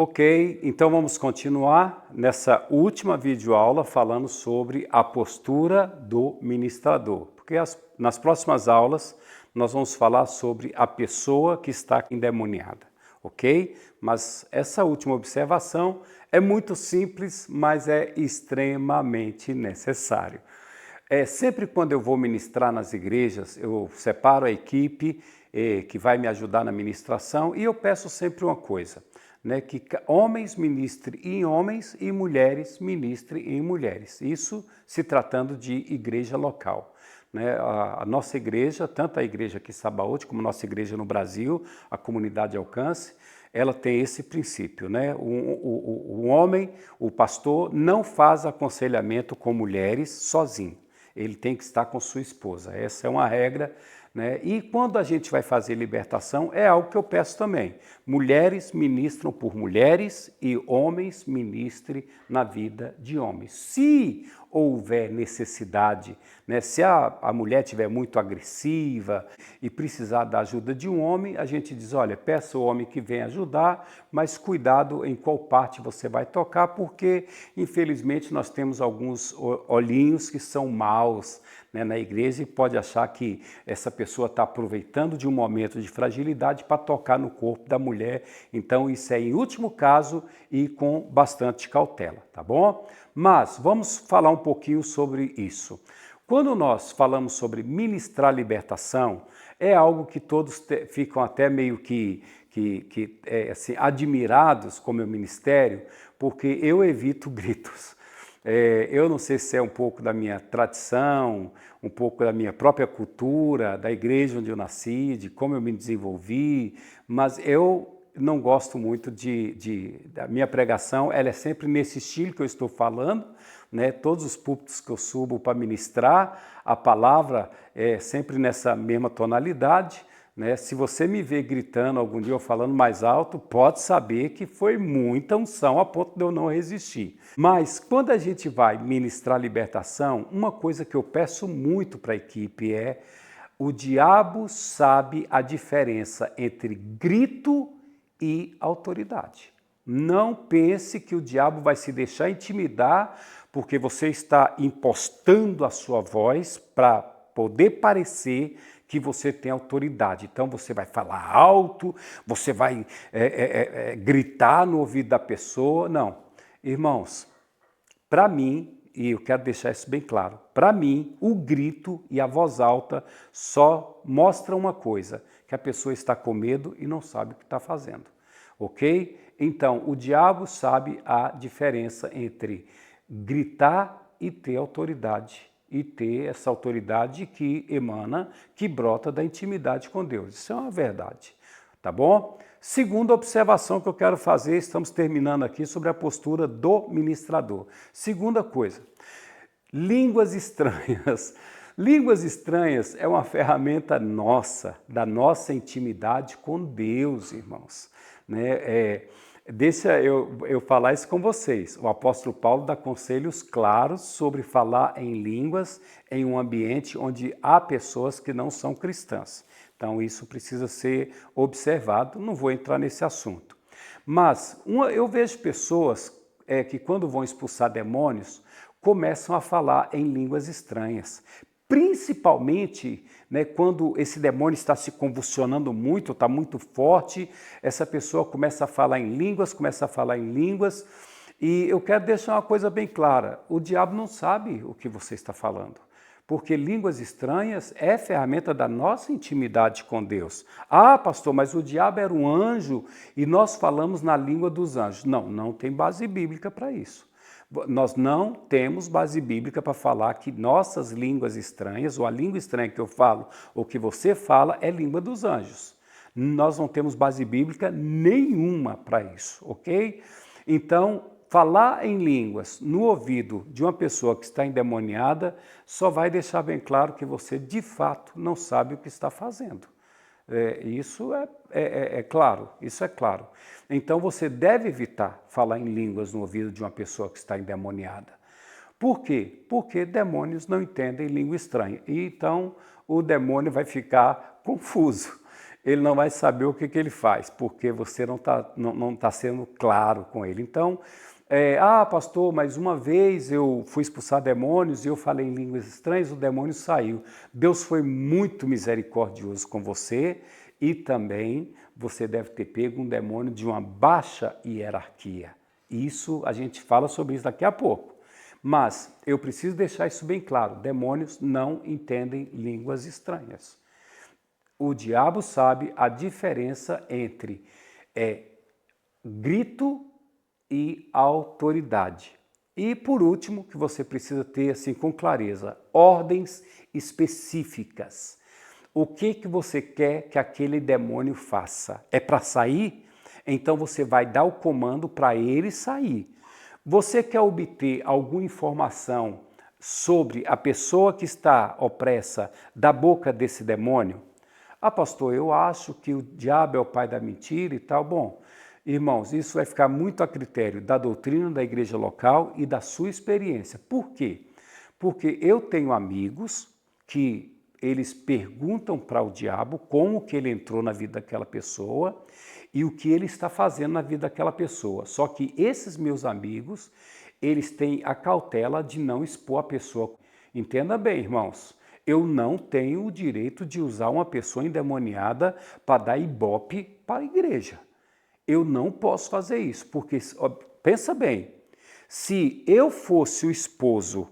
Ok, então vamos continuar nessa última videoaula falando sobre a postura do ministrador, porque nas próximas aulas nós vamos falar sobre a pessoa que está endemoniada, ok? Mas essa última observação é muito simples, mas é extremamente necessário. Sempre quando eu vou ministrar nas igrejas, eu separo a equipe que vai me ajudar na ministração e eu peço sempre uma coisa, né, que homens ministrem em homens e mulheres ministrem em mulheres. Isso se tratando de igreja local. Né? A nossa igreja, tanto a igreja aqui em Sabaúde como a nossa igreja no Brasil, a comunidade Alcance, ela tem esse princípio, né? O homem, o pastor, não faz aconselhamento com mulheres sozinho. Ele tem que estar com sua esposa. Essa é uma regra, né? E quando a gente vai fazer libertação, é algo que eu peço também. Mulheres ministram por mulheres e homens ministrem na vida de homens. Se houver necessidade, né? Se a mulher estiver muito agressiva e precisar da ajuda de um homem, a gente diz, olha, peça o homem que venha ajudar, mas cuidado em qual parte você vai tocar, porque infelizmente nós temos alguns olhinhos que são maus, né, na igreja, e pode achar que essa pessoa está aproveitando de um momento de fragilidade para tocar no corpo da mulher. Então isso é em último caso e com bastante cautela, tá bom? Mas vamos falar um pouquinho sobre isso. Quando nós falamos sobre ministrar libertação, é algo que todos ficam até meio que assim, admirados com o meu ministério, porque eu evito gritos. Eu não sei se é um pouco da minha tradição, um pouco da minha própria cultura, da igreja onde eu nasci, de como eu me desenvolvi, mas eu não gosto muito da minha pregação, ela é sempre nesse estilo que eu estou falando, né? Todos os púlpitos que eu subo para ministrar, a palavra é sempre nessa mesma tonalidade, né? Se você me ver gritando algum dia ou falando mais alto, pode saber que foi muita unção a ponto de eu não resistir. Mas quando a gente vai ministrar libertação, uma coisa que eu peço muito para a equipe é: o diabo sabe a diferença entre grito e autoridade. Não pense que o diabo vai se deixar intimidar porque você está impostando a sua voz para poder parecer que você tem autoridade. Então você vai falar alto, você vai gritar no ouvido da pessoa. Não. Irmãos, para mim, e eu quero deixar isso bem claro, para mim, o grito e a voz alta só mostram uma coisa, que a pessoa está com medo e não sabe o que está fazendo, ok? Então, o diabo sabe a diferença entre gritar e ter autoridade, e ter essa autoridade que emana, que brota da intimidade com Deus. Isso é uma verdade, tá bom? Segunda observação que eu quero fazer, estamos terminando aqui sobre a postura do ministrador. Segunda coisa, línguas estranhas. Línguas estranhas é uma ferramenta nossa, da nossa intimidade com Deus, irmãos. Né? Deixa eu falar isso com vocês. O apóstolo Paulo dá conselhos claros sobre falar em línguas em um ambiente onde há pessoas que não são cristãs. Então isso precisa ser observado, não vou entrar nesse assunto. Mas eu vejo pessoas que quando vão expulsar demônios, começam a falar em línguas estranhas. Principalmente, né, quando esse demônio está se convulsionando muito, está muito forte, essa pessoa começa a falar em línguas, e eu quero deixar uma coisa bem clara: o diabo não sabe o que você está falando, porque línguas estranhas é ferramenta da nossa intimidade com Deus. Ah, pastor, mas o diabo era um anjo e nós falamos na língua dos anjos. Não, não tem base bíblica para isso. Nós não temos base bíblica para falar que nossas línguas estranhas, ou a língua estranha que eu falo, ou que você fala, é língua dos anjos. Nós não temos base bíblica nenhuma para isso, ok? Então, falar em línguas no ouvido de uma pessoa que está endemoniada só vai deixar bem claro que você, de fato, não sabe o que está fazendo. Isso é claro, isso é claro. Então você deve evitar falar em línguas no ouvido de uma pessoa que está endemoniada. Por quê? Porque demônios não entendem língua estranha. E então o demônio vai ficar confuso. ele não vai saber o que ele faz, porque você não tá sendo claro com ele. Então, pastor, mas uma vez eu fui expulsar demônios e eu falei em línguas estranhas, o demônio saiu. Deus foi muito misericordioso com você e também você deve ter pego um demônio de uma baixa hierarquia. Isso, a gente fala sobre isso daqui a pouco. Mas eu preciso deixar isso bem claro, demônios não entendem línguas estranhas. O diabo sabe a diferença entre grito e autoridade. E por último, que você precisa ter assim com clareza, ordens específicas. O que você quer que aquele demônio faça? É para sair? Então você vai dar o comando para ele sair. Você quer obter alguma informação sobre a pessoa que está opressa da boca desse demônio? Pastor, eu acho que o diabo é o pai da mentira e tal. Bom, irmãos, isso vai ficar muito a critério da doutrina da igreja local e da sua experiência. Por quê? Porque eu tenho amigos que eles perguntam para o diabo como que ele entrou na vida daquela pessoa e o que ele está fazendo na vida daquela pessoa. Só que esses meus amigos, eles têm a cautela de não expor a pessoa. Entenda bem, irmãos, eu não tenho o direito de usar uma pessoa endemoniada para dar ibope para a igreja. Eu não posso fazer isso, porque, pensa bem, se eu fosse o esposo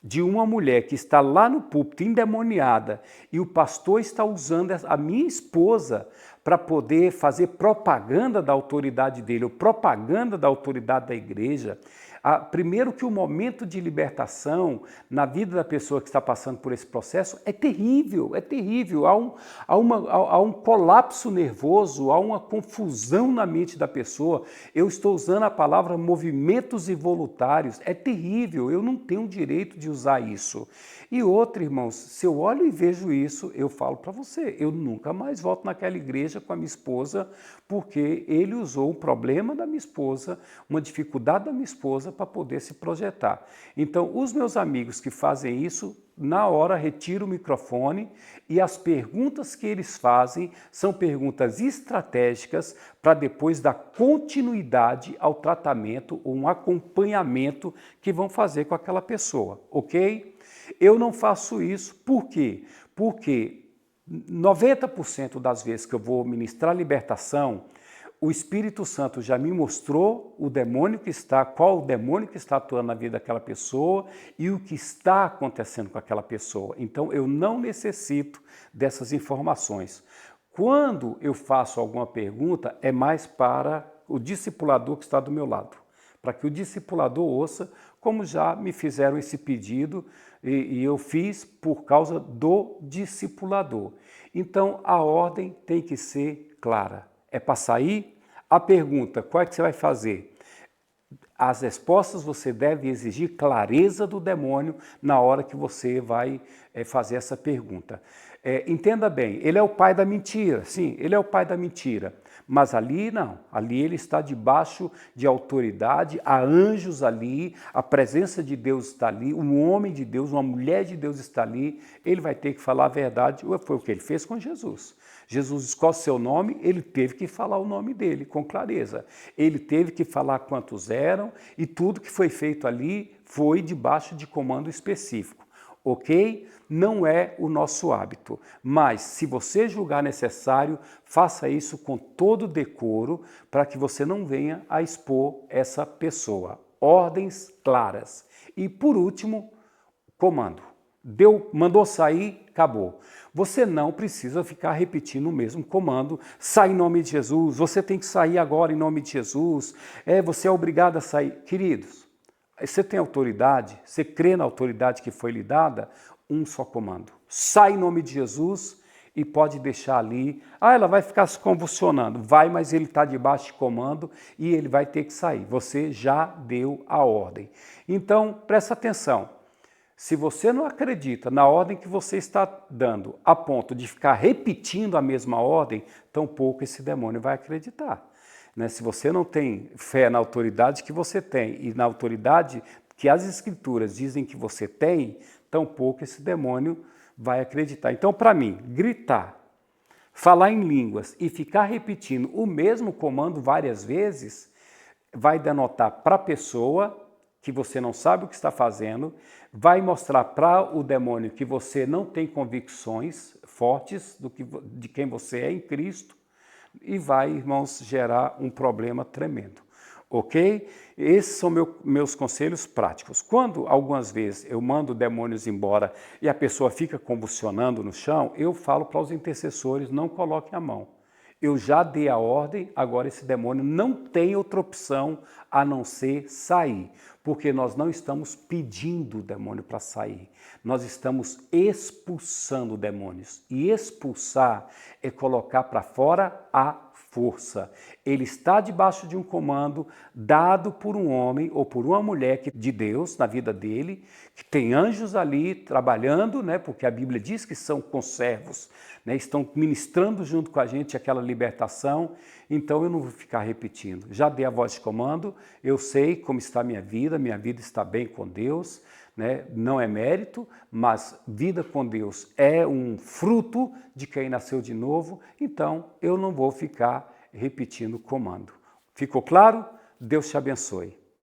de uma mulher que está lá no púlpito endemoniada e o pastor está usando a minha esposa para poder fazer propaganda da autoridade dele, ou propaganda da autoridade da igreja, primeiro que o momento de libertação na vida da pessoa que está passando por esse processo é terrível, é terrível. Há um colapso nervoso, há uma confusão na mente da pessoa. Eu estou usando a palavra movimentos involuntários, é terrível, eu não tenho o direito de usar isso. E outra, irmãos, se eu olho e vejo isso, eu falo para você, eu nunca mais volto naquela igreja com a minha esposa, porque ele usou o problema da minha esposa, uma dificuldade da minha esposa para poder se projetar. Então, os meus amigos que fazem isso, na hora retiro o microfone e as perguntas que eles fazem são perguntas estratégicas para depois dar continuidade ao tratamento ou um acompanhamento que vão fazer com aquela pessoa, ok? Eu não faço isso, por quê? Porque 90% das vezes que eu vou ministrar libertação, o Espírito Santo já me mostrou qual o demônio que está atuando na vida daquela pessoa e o que está acontecendo com aquela pessoa. Então, eu não necessito dessas informações. Quando eu faço alguma pergunta, é mais para o discipulador que está do meu lado, para que o discipulador ouça, como já me fizeram esse pedido e eu fiz por causa do discipulador. Então, a ordem tem que ser clara. É para sair? A pergunta, qual é que você vai fazer? As respostas você deve exigir clareza do demônio na hora que você vai fazer essa pergunta. Entenda bem, ele é o pai da mentira, sim, ele é o pai da mentira. Mas ali não, ali ele está debaixo de autoridade, há anjos ali, a presença de Deus está ali, um homem de Deus, uma mulher de Deus está ali, ele vai ter que falar a verdade, foi o que ele fez com Jesus. Jesus escolhe seu nome, ele teve que falar o nome dele com clareza. Ele teve que falar quantos eram e tudo que foi feito ali foi debaixo de comando específico. Ok? Não é o nosso hábito, mas se você julgar necessário, faça isso com todo decoro para que você não venha a expor essa pessoa. Ordens claras. E por último, comando. Mandou sair, acabou. Você não precisa ficar repetindo o mesmo comando, sai em nome de Jesus, você tem que sair agora em nome de Jesus, você é obrigado a sair. Queridos, você tem autoridade, você crê na autoridade que foi lhe dada, um só comando. Sai em nome de Jesus e pode deixar ali. Ela vai ficar se convulsionando. Vai, mas ele está debaixo de comando e ele vai ter que sair. Você já deu a ordem. Então, presta atenção. Se você não acredita na ordem que você está dando, a ponto de ficar repetindo a mesma ordem, tampouco esse demônio vai acreditar. Se você não tem fé na autoridade que você tem e na autoridade que as Escrituras dizem que você tem, tampouco esse demônio vai acreditar. Então, para mim, gritar, falar em línguas e ficar repetindo o mesmo comando várias vezes, vai denotar para a pessoa que você não sabe o que está fazendo, vai mostrar para o demônio que você não tem convicções fortes de quem você é em Cristo e vai, irmãos, gerar um problema tremendo. Ok? Esses são meus conselhos práticos. Quando, algumas vezes, eu mando demônios embora e a pessoa fica convulsionando no chão, eu falo para os intercessores, não coloquem a mão. Eu já dei a ordem, agora esse demônio não tem outra opção a não ser sair, porque nós não estamos pedindo o demônio para sair, nós estamos expulsando demônios. E expulsar é colocar para fora a força. Ele está debaixo de um comando dado por um homem ou por uma mulher de Deus na vida dele, que tem anjos ali trabalhando, né, porque a Bíblia diz que são conservos, né, estão ministrando junto com a gente aquela libertação. Então eu não vou ficar repetindo. Já dei a voz de comando, eu sei como está a minha vida está bem com Deus, né? Não é mérito, mas vida com Deus é um fruto de quem nasceu de novo, então eu não vou ficar repetindo o comando. Ficou claro? Deus te abençoe.